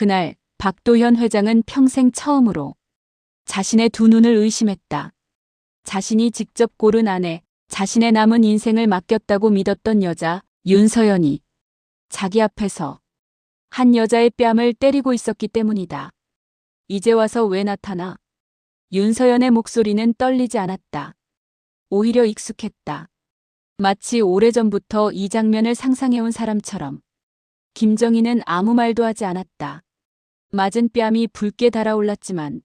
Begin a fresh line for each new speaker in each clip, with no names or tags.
그날 박도현 회장은 평생 처음으로 자신의 두 눈을 의심했다. 자신이 직접 고른 아내, 자신의 남은 인생을 맡겼다고 믿었던 여자 윤서연이 자기 앞에서 한 여자의 뺨을 때리고 있었기 때문이다. 이제 와서 왜 나타나? 윤서연의 목소리는 떨리지 않았다. 오히려 익숙했다. 마치 오래전부터 이 장면을 상상해온 사람처럼. 김정희는 아무 말도 하지 않았다. 맞은 뺨이 붉게 달아올랐지만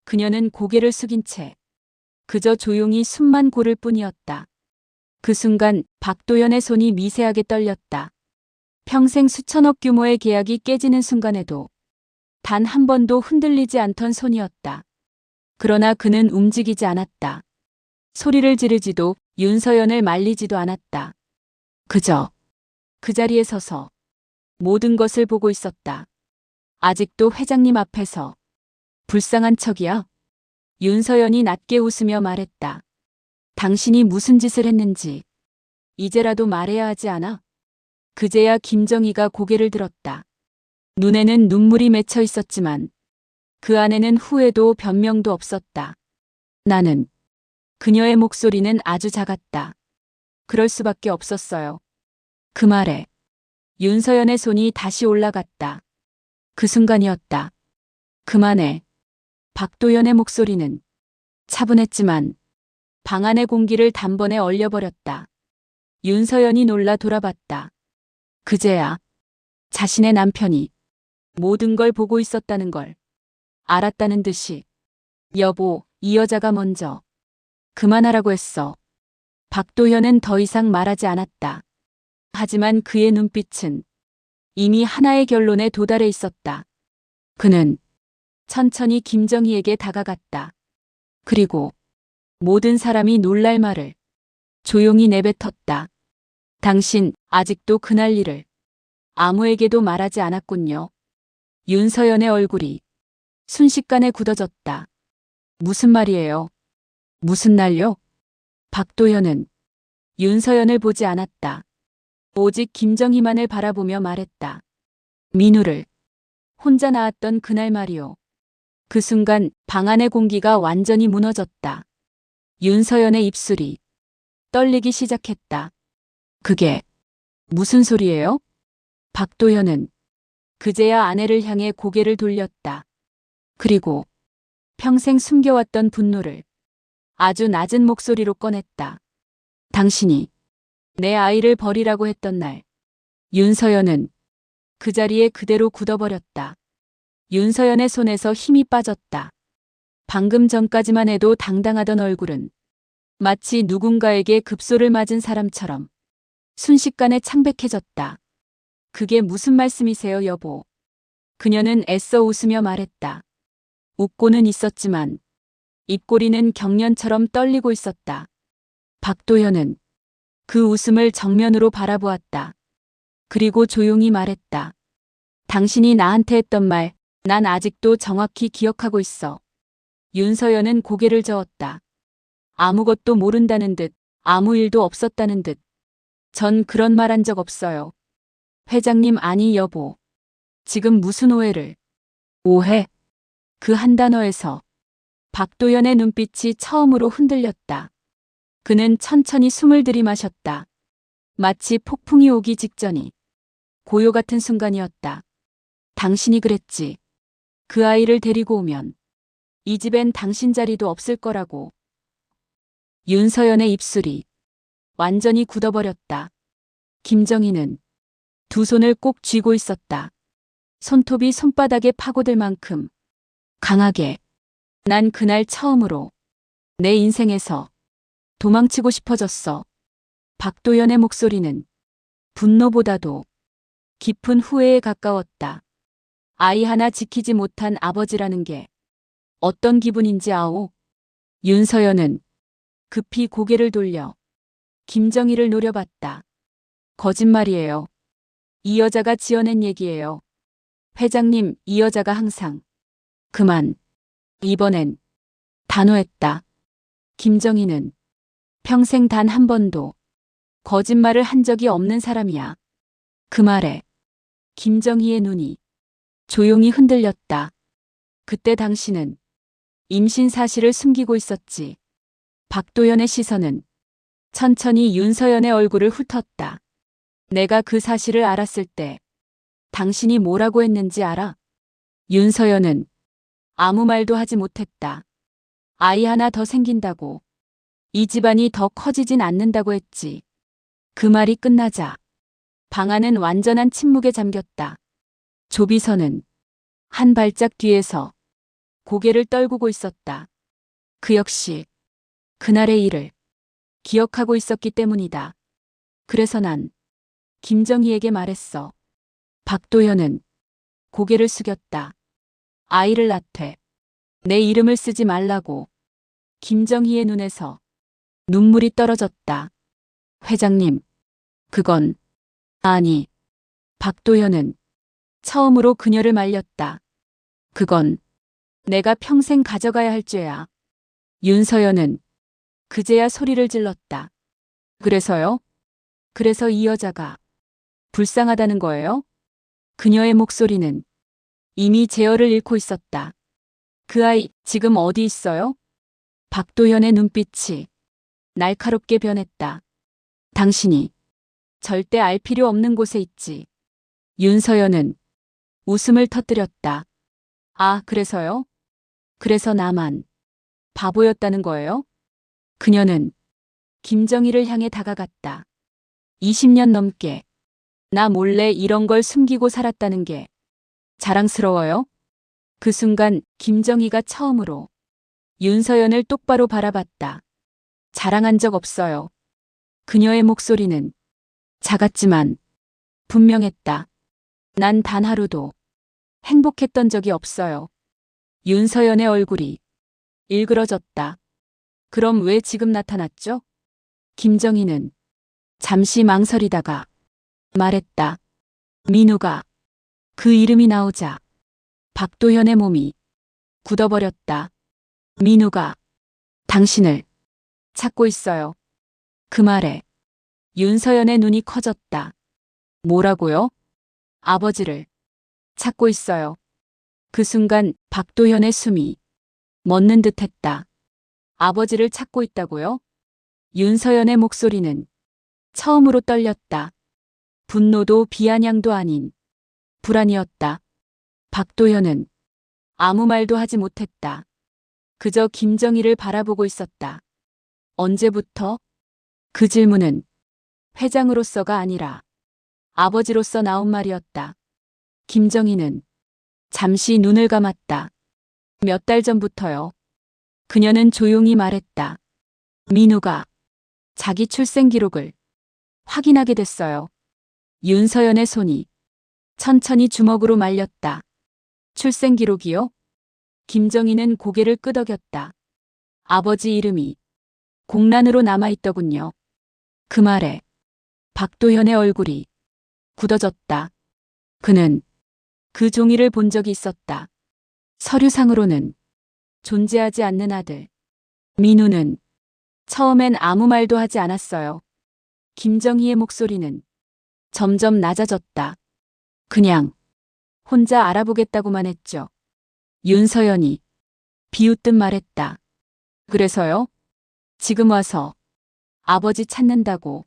그녀는 고개를 숙인 채 그저 조용히 숨만 고를 뿐이었다. 그 순간 박도연의 손이 미세하게 떨렸다. 평생 수천억 규모의 계약이 깨지는 순간에도 단 한 번도 흔들리지 않던 손이었다. 그러나 그는 움직이지 않았다. 소리를 지르지도 윤서연을 말리지도 않았다. 그저 그 자리에 서서 모든 것을 보고 있었다. 아직도 회장님 앞에서 불쌍한 척이야? 윤서연이 낮게 웃으며 말했다. 당신이 무슨 짓을 했는지 이제라도 말해야 하지 않아? 그제야 김정희가 고개를 들었다. 눈에는 눈물이 맺혀 있었지만 그 안에는 후회도 변명도 없었다. 나는 그녀의 목소리는 아주 작았다. 그럴 수밖에 없었어요. 그 말에 윤서연의 손이 다시 올라갔다. 그 순간이었다. 그만해. 박도연의 목소리는 차분했지만 방 안의 공기를 단번에 얼려버렸다. 윤서연이 놀라 돌아봤다. 그제야 자신의 남편이 모든 걸 보고 있었다는 걸 알았다는 듯이 여보, 이 여자가 먼저 그만하라고 했어. 박도현은 더 이상 말하지 않았다. 하지만 그의 눈빛은 이미 하나의 결론에 도달해 있었다. 그는 천천히 김정희에게 다가갔다. 그리고 모든 사람이 놀랄 말을 조용히 내뱉었다. 당신 아직도 그날 일을 아무에게도 말하지 않았군요. 윤서연의 얼굴이 순식간에 굳어졌다. 무슨 말이에요? 무슨 날요? 박도현은 윤서연을 보지 않았다. 오직 김정희만을 바라보며 말했다. 민우를 혼자 낳았던 그날 말이요. 그 순간 방 안의 공기가 완전히 무너졌다. 윤서연의 입술이 떨리기 시작했다. 그게 무슨 소리예요? 박도현은 그제야 아내를 향해 고개를 돌렸다. 그리고 평생 숨겨왔던 분노를 아주 낮은 목소리로 꺼냈다. 당신이 내 아이를 버리라고 했던 날. 윤서연은 그 자리에 그대로 굳어버렸다. 윤서연의 손에서 힘이 빠졌다. 방금 전까지만 해도 당당하던 얼굴은 마치 누군가에게 급소를 맞은 사람처럼 순식간에 창백해졌다. 그게 무슨 말씀이세요, 여보? 그녀는 애써 웃으며 말했다. 웃고는 있었지만 입꼬리는 경련처럼 떨리고 있었다. 박도현은 그 웃음을 정면으로 바라보았다. 그리고 조용히 말했다. 당신이 나한테 했던 말, 난 아직도 정확히 기억하고 있어. 윤서연은 고개를 저었다. 아무것도 모른다는 듯, 아무 일도 없었다는 듯. 전 그런 말 한 적 없어요. 회장님 아니 여보. 지금 무슨 오해를. 오해? 그 한 단어에서 박도연의 눈빛이 처음으로 흔들렸다. 그는 천천히 숨을 들이마셨다. 마치 폭풍이 오기 직전이 고요 같은 순간이었다. 당신이 그랬지. 그 아이를 데리고 오면 이 집엔 당신 자리도 없을 거라고. 윤서연의 입술이 완전히 굳어버렸다. 김정희는 두 손을 꼭 쥐고 있었다. 손톱이 손바닥에 파고들 만큼 강하게. 난 그날 처음으로 내 인생에서 도망치고 싶어졌어. 박도연의 목소리는 분노보다도 깊은 후회에 가까웠다. 아이 하나 지키지 못한 아버지라는 게 어떤 기분인지 아오. 윤서연은 급히 고개를 돌려 김정희를 노려봤다. 거짓말이에요. 이 여자가 지어낸 얘기예요. 회장님, 이 여자가 항상. 그만. 이번엔 단호했다. 김정희는 평생 단 한 번도 거짓말을 한 적이 없는 사람이야. 그 말에 김정희의 눈이 조용히 흔들렸다. 그때 당신은 임신 사실을 숨기고 있었지. 박도연의 시선은 천천히 윤서연의 얼굴을 훑었다. 내가 그 사실을 알았을 때 당신이 뭐라고 했는지 알아? 윤서연은 아무 말도 하지 못했다. 아이 하나 더 생긴다고. 이 집안이 더 커지진 않는다고 했지. 그 말이 끝나자 방 안은 완전한 침묵에 잠겼다. 조비서는 한 발짝 뒤에서 고개를 떨구고 있었다. 그 역시 그날의 일을 기억하고 있었기 때문이다. 그래서 난 김정희에게 말했어. 박도현은 고개를 숙였다. 아이를 낳되 내 이름을 쓰지 말라고. 김정희의 눈에서 눈물이 떨어졌다. 회장님, 그건 아니. 박도현은 처음으로 그녀를 말렸다. 그건 내가 평생 가져가야 할 죄야. 윤서연은 그제야 소리를 질렀다. 그래서요? 그래서 이 여자가 불쌍하다는 거예요? 그녀의 목소리는 이미 제어를 잃고 있었다. 그 아이 지금 어디 있어요? 박도현의 눈빛이 날카롭게 변했다. 당신이 절대 알 필요 없는 곳에 있지. 윤서연은 웃음을 터뜨렸다. 아, 그래서요? 그래서 나만 바보였다는 거예요? 그녀는 김정희를 향해 다가갔다. 20년 넘게 나 몰래 이런 걸 숨기고 살았다는 게 자랑스러워요? 그 순간 김정희가 처음으로 윤서연을 똑바로 바라봤다. 자랑한 적 없어요. 그녀의 목소리는 작았지만 분명했다. 난 단 하루도 행복했던 적이 없어요. 윤서연의 얼굴이 일그러졌다. 그럼 왜 지금 나타났죠? 김정희는 잠시 망설이다가 말했다. 민우가. 그 이름이 나오자 박도현의 몸이 굳어버렸다. 민우가 당신을 찾고 있어요. 그 말에 윤서연의 눈이 커졌다. 뭐라고요? 아버지를 찾고 있어요. 그 순간 박도현의 숨이 멎는 듯했다. 아버지를 찾고 있다고요? 윤서연의 목소리는 처음으로 떨렸다. 분노도 비아냥도 아닌 불안이었다. 박도현은 아무 말도 하지 못했다. 그저 김정희를 바라보고 있었다. 언제부터? 그 질문은 회장으로서가 아니라 아버지로서 나온 말이었다. 김정희는 잠시 눈을 감았다. 몇 달 전부터요. 그녀는 조용히 말했다. 민우가 자기 출생 기록을 확인하게 됐어요. 윤서연의 손이 천천히 주먹으로 말렸다. 출생 기록이요? 김정희는 고개를 끄덕였다. 아버지 이름이 공란으로 남아있더군요. 그 말에 박도현의 얼굴이 굳어졌다. 그는 그 종이를 본 적이 있었다. 서류상으로는 존재하지 않는 아들. 민우는 처음엔 아무 말도 하지 않았어요. 김정희의 목소리는 점점 낮아졌다. 그냥 혼자 알아보겠다고만 했죠. 윤서연이 비웃듯 말했다. 그래서요? 지금 와서 아버지 찾는다고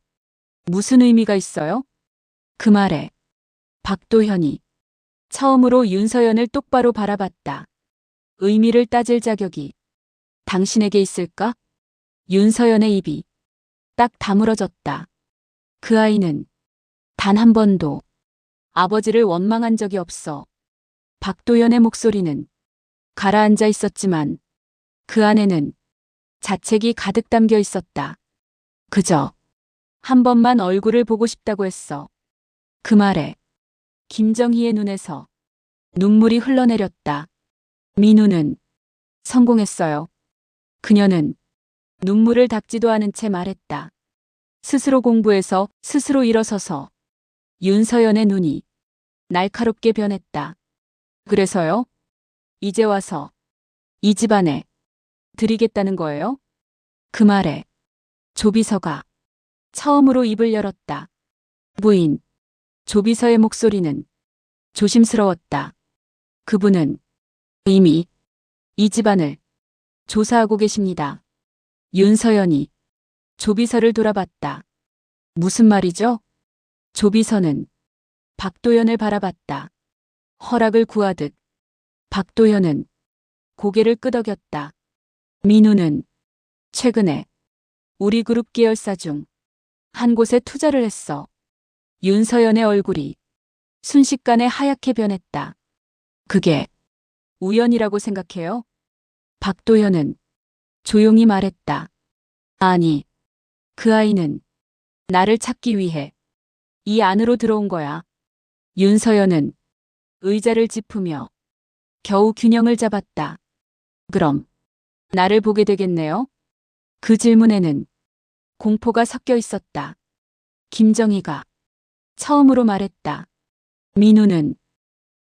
무슨 의미가 있어요? 그 말에 박도현이 처음으로 윤서연을 똑바로 바라봤다. 의미를 따질 자격이 당신에게 있을까? 윤서연의 입이 딱 다물어졌다. 그 아이는 단 한 번도 아버지를 원망한 적이 없어. 박도연의 목소리는 가라앉아 있었지만 그 안에는 자책이 가득 담겨 있었다. 그저 한 번만 얼굴을 보고 싶다고 했어. 그 말에 김정희의 눈에서 눈물이 흘러내렸다. 민우는 성공했어요. 그녀는 눈물을 닦지도 않은 채 말했다. 스스로 공부해서 스스로 일어서서. 윤서연의 눈이 날카롭게 변했다. 그래서요? 이제 와서 이 집안에 드리겠다는 거예요? 그 말에 조비서가 처음으로 입을 열었다. 부인. 조비서의 목소리는 조심스러웠다. 그분은 이미 이 집안을 조사하고 계십니다. 윤서연이 조비서를 돌아봤다. 무슨 말이죠? 조비서는 박도연을 바라봤다. 허락을 구하듯 박도연은 고개를 끄덕였다. 민우는 최근에 우리 그룹 계열사 중 한 곳에 투자를 했어. 윤서연의 얼굴이 순식간에 하얗게 변했다. 그게 우연이라고 생각해요? 박도연은 조용히 말했다. 아니, 그 아이는 나를 찾기 위해 이 안으로 들어온 거야. 윤서연은 의자를 짚으며 겨우 균형을 잡았다. 그럼 나를 보게 되겠네요? 그 질문에는 공포가 섞여 있었다. 김정희가 처음으로 말했다. 민우는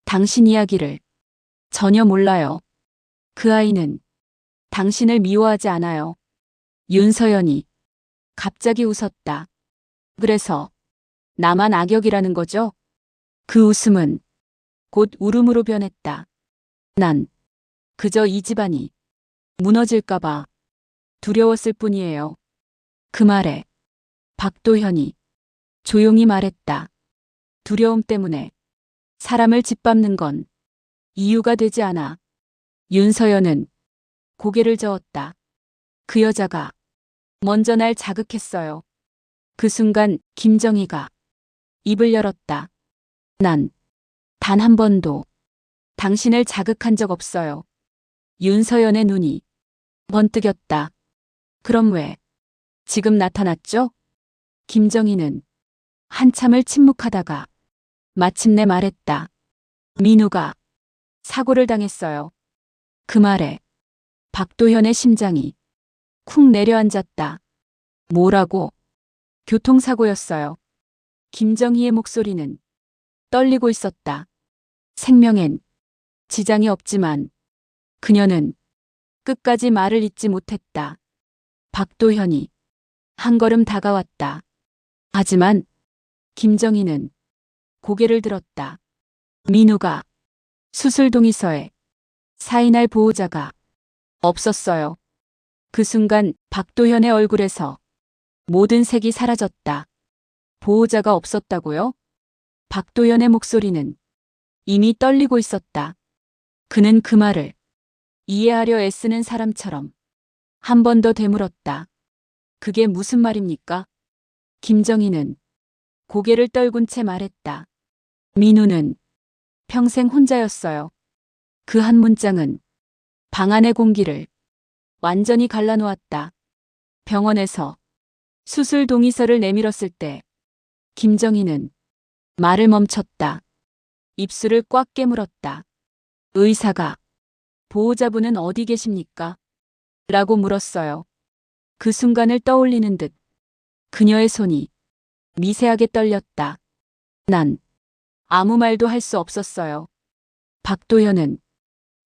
당신 이야기를 전혀 몰라요. 그 아이는 당신을 미워하지 않아요. 윤서연이 갑자기 웃었다. 그래서 나만 악역이라는 거죠? 그 웃음은 곧 울음으로 변했다. 난 그저 이 집안이 무너질까봐 두려웠을 뿐이에요. 그 말에 박도현이 조용히 말했다. 두려움 때문에 사람을 짓밟는 건 이유가 되지 않아. 윤서연은 고개를 저었다. 그 여자가 먼저 날 자극했어요. 그 순간 김정희가 입을 열었다. 난 단 한 번도 당신을 자극한 적 없어요. 윤서연의 눈이 번뜩였다. 그럼 왜 지금 나타났죠? 김정희는 한참을 침묵하다가 마침내 말했다. 민우가 사고를 당했어요. 그 말에 박도현의 심장이 쿵 내려앉았다. 뭐라고? 교통사고였어요. 김정희의 목소리는 떨리고 있었다. 생명엔 지장이 없지만 그녀는 끝까지 말을 잇지 못했다. 박도현이 한 걸음 다가왔다. 하지만 김정희는 고개를 들었다. 민우가 수술 동의서에 사인할 보호자가 없었어요. 그 순간 박도현의 얼굴에서 모든 색이 사라졌다. 보호자가 없었다고요? 박도현의 목소리는 이미 떨리고 있었다. 그는 그 말을 이해하려 애쓰는 사람처럼 한 번 더 되물었다. 그게 무슨 말입니까? 김정희는 고개를 떨군 채 말했다. 민우는 평생 혼자였어요. 그 한 문장은 방 안의 공기를 완전히 갈라놓았다. 병원에서 수술 동의서를 내밀었을 때 김정희는 말을 멈췄다. 입술을 꽉 깨물었다. 의사가 보호자분은 어디 계십니까? 라고 물었어요. 그 순간을 떠올리는 듯 그녀의 손이 미세하게 떨렸다. 난 아무 말도 할 수 없었어요. 박도현은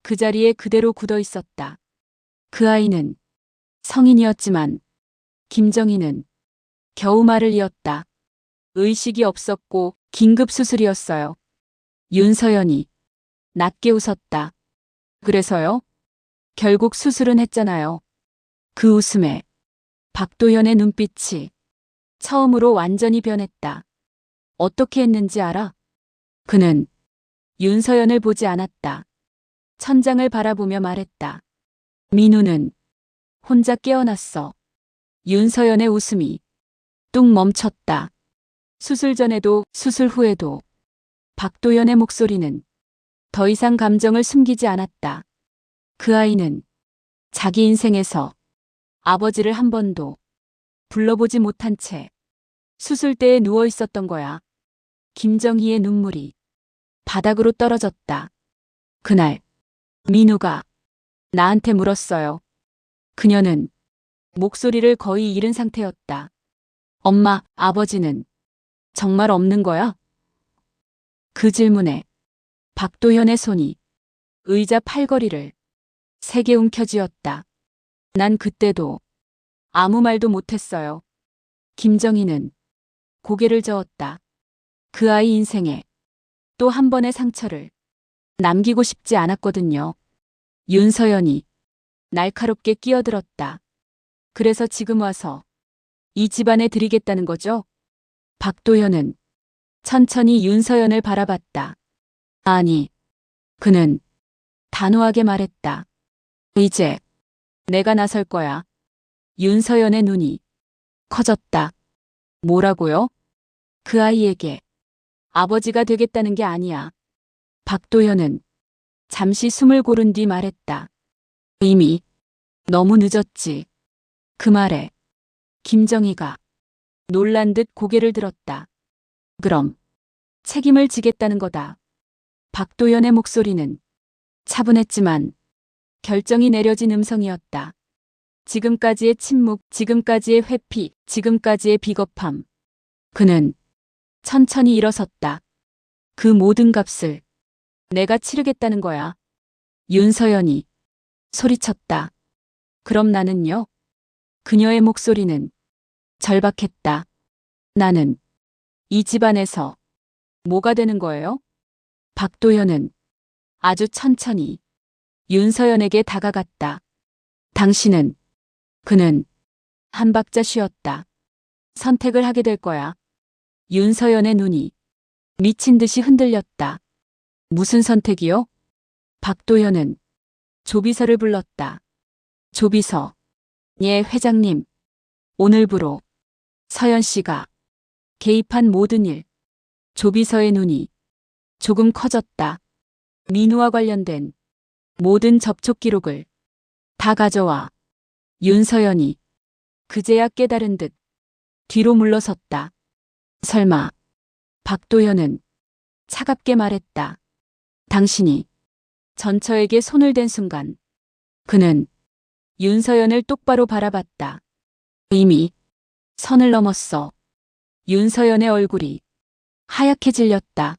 그 자리에 그대로 굳어 있었다. 그 아이는 성인이었지만 김정희는 겨우 말을 이었다. 의식이 없었고 긴급 수술이었어요. 윤서연이 낮게 웃었다. 그래서요? 결국 수술은 했잖아요. 그 웃음에 박도현의 눈빛이 처음으로 완전히 변했다. 어떻게 했는지 알아? 그는 윤서연을 보지 않았다. 천장을 바라보며 말했다. 민우는 혼자 깨어났어. 윤서연의 웃음이 뚝 멈췄다. 수술 전에도 수술 후에도 박도연의 목소리는 더 이상 감정을 숨기지 않았다. 그 아이는 자기 인생에서 아버지를 한 번도 불러보지 못한 채 수술대에 누워 있었던 거야. 김정희의 눈물이 바닥으로 떨어졌다. 그날 민우가 나한테 물었어요. 그녀는 목소리를 거의 잃은 상태였다. 엄마, 아버지는 정말 없는 거야? 그 질문에 박도현의 손이 의자 팔걸이를 세게 움켜쥐었다. 난 그때도 아무 말도 못했어요. 김정희는 고개를 저었다. 그 아이 인생에 또 한 번의 상처를 남기고 싶지 않았거든요. 윤서연이 날카롭게 끼어들었다. 그래서 지금 와서 이 집안에 들이겠다는 거죠? 박도현은 천천히 윤서연을 바라봤다. 아니, 그는 단호하게 말했다. 이제 내가 나설 거야. 윤서연의 눈이 커졌다. 뭐라고요? 그 아이에게 아버지가 되겠다는 게 아니야. 박도현은 잠시 숨을 고른 뒤 말했다. 이미 너무 늦었지. 그 말에 김정희가 놀란 듯 고개를 들었다. 그럼 책임을 지겠다는 거다. 박도현의 목소리는 차분했지만 결정이 내려진 음성이었다. 지금까지의 침묵, 지금까지의 회피, 지금까지의 비겁함. 그는 천천히 일어섰다. 그 모든 값을 내가 치르겠다는 거야. 윤서연이 소리쳤다. 그럼 나는요? 그녀의 목소리는 절박했다. 나는 이 집안에서 뭐가 되는 거예요? 박도현은 아주 천천히 윤서연에게 다가갔다. 당신은, 그는 한 박자 쉬었다. 선택을 하게 될 거야. 윤서연의 눈이 미친 듯이 흔들렸다. 무슨 선택이요? 박도현은 조비서를 불렀다. 조비서. 예, 회장님. 오늘부로 서연 씨가 개입한 모든 일. 조비서의 눈이 조금 커졌다. 민우와 관련된 모든 접촉 기록을 다 가져와. 윤서연이 그제야 깨달은 듯 뒤로 물러섰다. 설마. 박도현은 차갑게 말했다. 당신이 전처에게 손을 댄 순간 그는 윤서연을 똑바로 바라봤다. 이미 선을 넘었어. 윤서연의 얼굴이 하얗게 질렸다.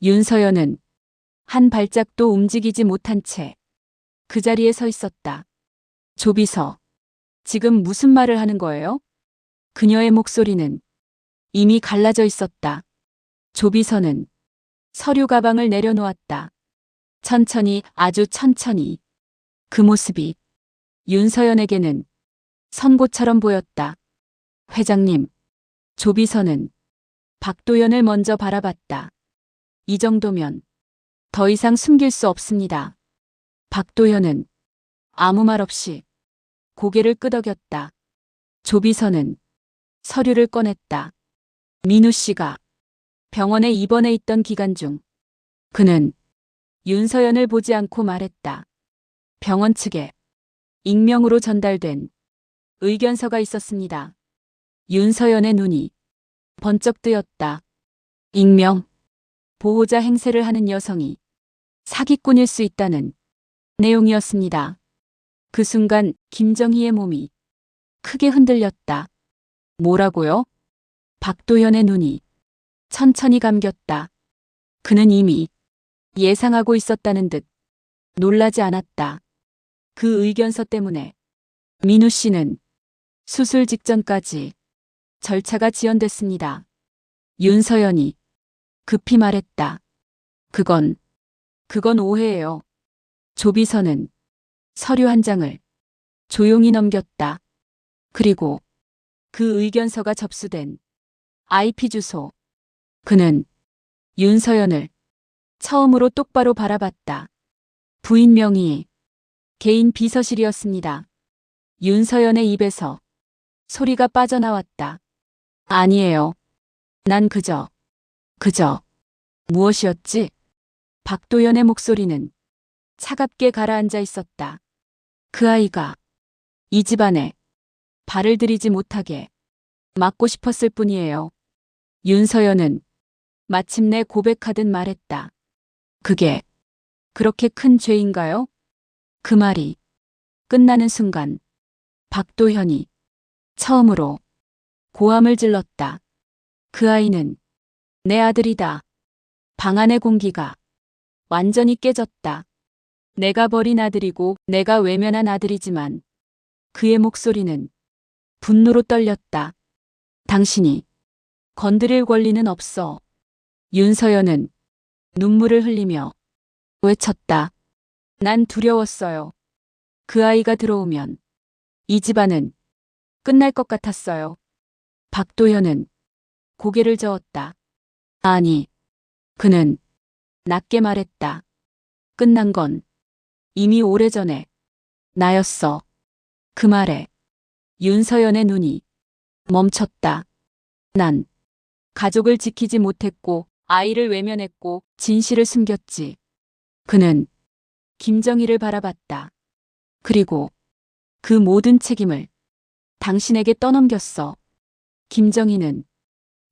윤서연은 한 발짝도 움직이지 못한 채 그 자리에 서 있었다. 조비서, 지금 무슨 말을 하는 거예요? 그녀의 목소리는 이미 갈라져 있었다. 조비서는 서류 가방을 내려놓았다. 천천히, 아주 천천히. 그 모습이 윤서연에게는 선고처럼 보였다. 회장님. 조비서는 박도연을 먼저 바라봤다. 이 정도면 더 이상 숨길 수 없습니다. 박도연은 아무 말 없이 고개를 끄덕였다. 조비서는 서류를 꺼냈다. 민우 씨가 병원에 입원해 있던 기간 중 그는 윤서연을 보지 않고 말했다. 병원 측에 익명으로 전달된 의견서가 있었습니다. 윤서연의 눈이 번쩍 뜨였다. 익명. 보호자 행세를 하는 여성이 사기꾼일 수 있다는 내용이었습니다. 그 순간 김정희의 몸이 크게 흔들렸다. 뭐라고요? 박도현의 눈이 천천히 감겼다. 그는 이미 예상하고 있었다는 듯 놀라지 않았다. 그 의견서 때문에 민우 씨는 수술 직전까지 절차가 지연됐습니다. 윤서연이 급히 말했다. 그건 오해예요. 조비서는 서류 한 장을 조용히 넘겼다. 그리고 그 의견서가 접수된 IP 주소. 그는 윤서연을 처음으로 똑바로 바라봤다. 부인 명의 개인 비서실이었습니다. 윤서연의 입에서 소리가 빠져나왔다. 아니에요. 난 그저 무엇이었지? 박도연의 목소리는 차갑게 가라앉아 있었다. 그 아이가 이 집안에 발을 들이지 못하게 막고 싶었을 뿐이에요. 윤서연은 마침내 고백하듯 말했다. 그게 그렇게 큰 죄인가요? 그 말이 끝나는 순간 박도현이 처음으로 고함을 질렀다. 그 아이는 내 아들이다. 방 안의 공기가 완전히 깨졌다. 내가 버린 아들이고 내가 외면한 아들이지만 그의 목소리는 분노로 떨렸다. 당신이 건드릴 권리는 없어. 윤서연은 눈물을 흘리며 외쳤다. 난 두려웠어요. 그 아이가 들어오면 이 집안은 끝날 것 같았어요. 박도현은 고개를 저었다. 아니, 그는 낮게 말했다. 끝난 건 이미 오래전에 나였어. 그 말에 윤서연의 눈이 멈췄다. 난 가족을 지키지 못했고 아이를 외면했고 진실을 숨겼지. 그는 김정희를 바라봤다. 그리고 그 모든 책임을 당신에게 떠넘겼어. 김정희는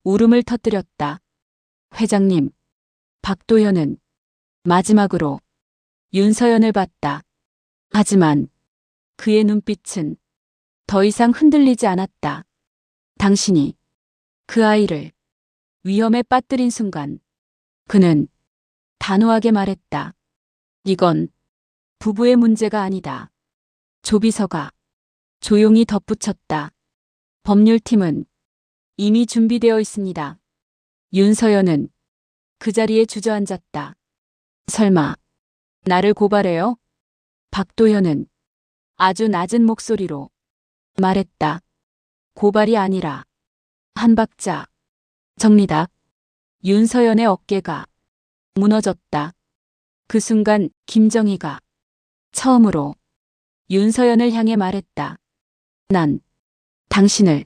울음을 터뜨렸다. 회장님, 박도현은 마지막으로 윤서연을 봤다. 하지만 그의 눈빛은 더 이상 흔들리지 않았다. 당신이 그 아이를 위험에 빠뜨린 순간 그는 단호하게 말했다. 이건 부부의 문제가 아니다. 조비서가 조용히 덧붙였다. 법률팀은 이미 준비되어 있습니다. 윤서연은 그 자리에 주저앉았다. 설마 나를 고발해요? 박도현은 아주 낮은 목소리로 말했다. 고발이 아니라 한 박자 정리다. 윤서연의 어깨가 무너졌다. 그 순간 김정희가 처음으로 윤서연을 향해 말했다. 난 당신을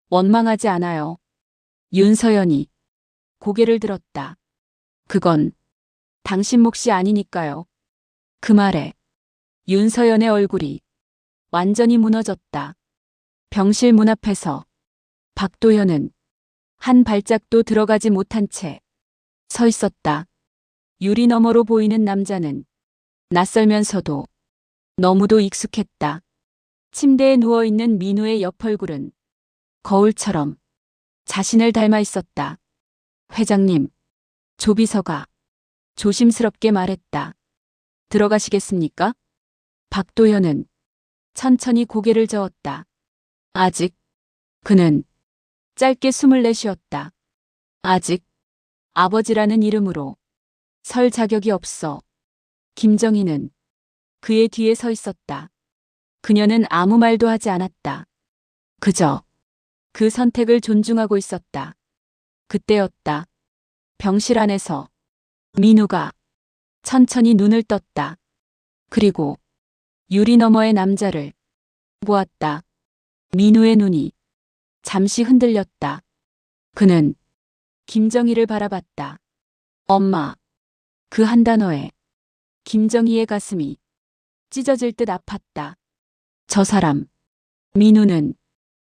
원망하지 않아요. 윤서연이 고개를 들었다. 그건 당신 몫이 아니니까요. 그 말에 윤서연의 얼굴이 완전히 무너졌다. 병실 문 앞에서 박도현은 한 발짝도 들어가지 못한 채 서 있었다. 유리 너머로 보이는 남자는 낯설면서도 너무도 익숙했다. 침대에 누워있는 민우의 옆 얼굴은 거울처럼 자신을 닮아 있었다. 회장님, 조비서가 조심스럽게 말했다. 들어가시겠습니까? 박도현은 천천히 고개를 저었다. 아직. 그는 짧게 숨을 내쉬었다. 아직 아버지라는 이름으로 설 자격이 없어. 김정희는 그의 뒤에 서 있었다. 그녀는 아무 말도 하지 않았다. 그저 그 선택을 존중하고 있었다. 그때였다. 병실 안에서 민우가 천천히 눈을 떴다. 그리고 유리 너머의 남자를 보았다. 민우의 눈이 잠시 흔들렸다. 그는 김정희를 바라봤다. 엄마. 그 한 단어에 김정희의 가슴이 찢어질 듯 아팠다. 저 사람. 민우는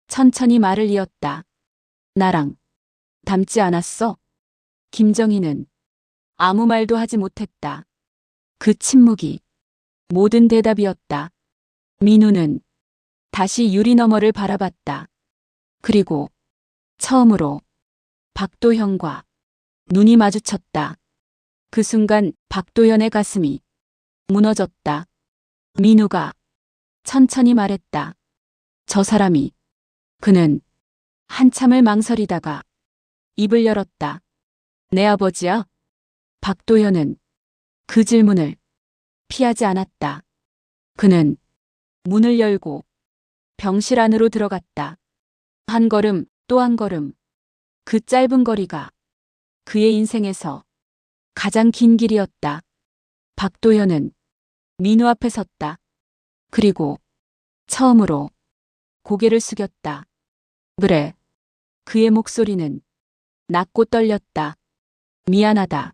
천천히 말을 이었다. 나랑 닮지 않았어? 김정희는 아무 말도 하지 못했다. 그 침묵이 모든 대답이었다. 민우는 다시 유리 너머를 바라봤다. 그리고 처음으로 박도현과 눈이 마주쳤다. 그 순간 박도현의 가슴이 무너졌다. 민우가 천천히 말했다. 저 사람이. 그는 한참을 망설이다가 입을 열었다. 내 아버지야? 박도현은 그 질문을 피하지 않았다. 그는 문을 열고 병실 안으로 들어갔다. 한 걸음 또 한 걸음. 그 짧은 거리가 그의 인생에서 가장 긴 길이었다. 박도현은 민우 앞에 섰다. 그리고 처음으로 고개를 숙였다. 그래. 그의 목소리는 낮고 떨렸다. 미안하다.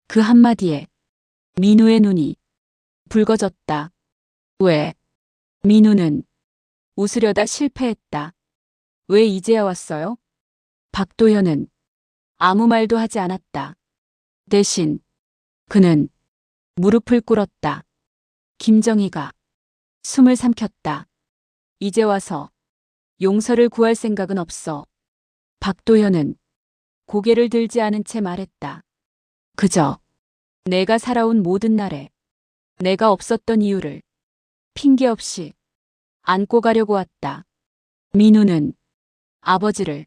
그 한마디에 민우의 눈이 붉어졌다. 왜? 민우는 웃으려다 실패했다. 왜 이제야 왔어요? 박도현은 아무 말도 하지 않았다. 대신 그는 무릎을 꿇었다. 김정희가 숨을 삼켰다. 이제 와서 용서를 구할 생각은 없어. 박도현은 고개를 들지 않은 채 말했다. 그저 내가 살아온 모든 날에 내가 없었던 이유를 핑계 없이 안고 가려고 왔다. 민우는 아버지를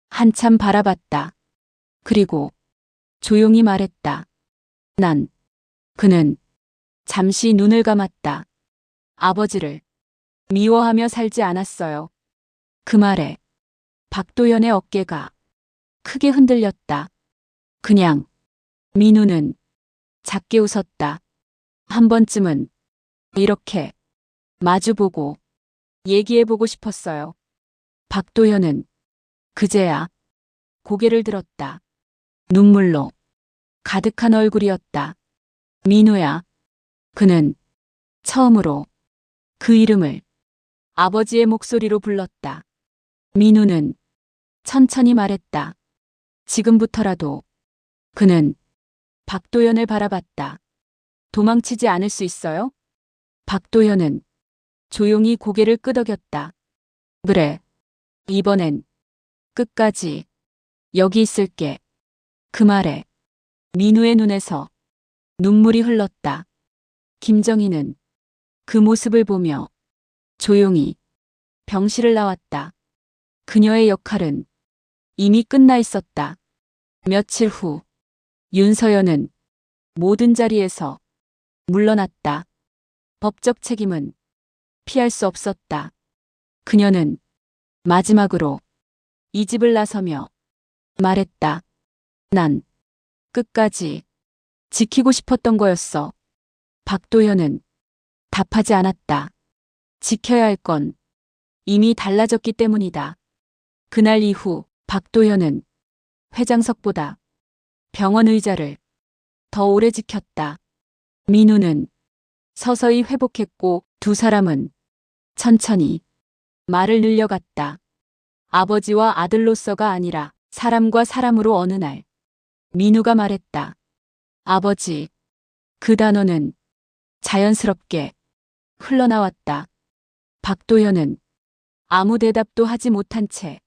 한참 바라봤다. 그리고 조용히 말했다. 난 그는 잠시 눈을 감았다. 아버지를 미워하며 살지 않았어요. 그 말에 박도연의 어깨가 크게 흔들렸다. 그냥 민우는 작게 웃었다. 한 번쯤은 이렇게 마주보고 얘기해보고 싶었어요. 박도연은 그제야 고개를 들었다. 눈물로 가득한 얼굴이었다. 민우야. 그는 처음으로 그 이름을 아버지의 목소리로 불렀다. 민우는 천천히 말했다. 지금부터라도. 그는 박도연을 바라봤다. 도망치지 않을 수 있어요? 박도연은 조용히 고개를 끄덕였다. 그래. 이번엔 끝까지 여기 있을게. 그 말에 민우의 눈에서 눈물이 흘렀다. 김정희는 그 모습을 보며 조용히 병실을 나왔다. 그녀의 역할은 이미 끝나 있었다. 며칠 후 윤서연은 모든 자리에서 물러났다. 법적 책임은 피할 수 없었다. 그녀는 마지막으로 이 집을 나서며 말했다. 난 끝까지 지키고 싶었던 거였어. 박도연은 답하지 않았다. 지켜야 할 건 이미 달라졌기 때문이다. 그날 이후 박도연은 회장석보다 병원 의자를 더 오래 지켰다. 민우는 서서히 회복했고 두 사람은 천천히 말을 늘려갔다. 아버지와 아들로서가 아니라 사람과 사람으로 어느 날 민우가 말했다. 아버지. 그 단어는 자연스럽게 흘러나왔다. 박도연은 아무 대답도 하지 못한 채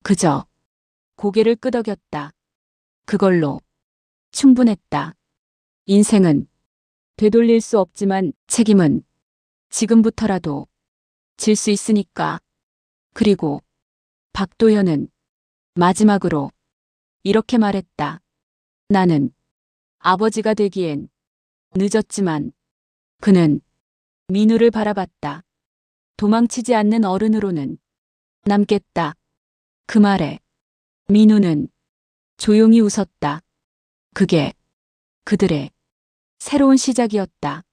그저 고개를 끄덕였다. 그걸로 충분했다. 인생은 되돌릴 수 없지만 책임은 지금부터라도 질 수 있으니까. 그리고 박도연은 마지막으로 이렇게 말했다. 나는 아버지가 되기엔 늦었지만. 그는 민우를 바라봤다. 도망치지 않는 어른으로는 남겠다. 그 말에 민우는 조용히 웃었다. 그게 그들의 새로운 시작이었다.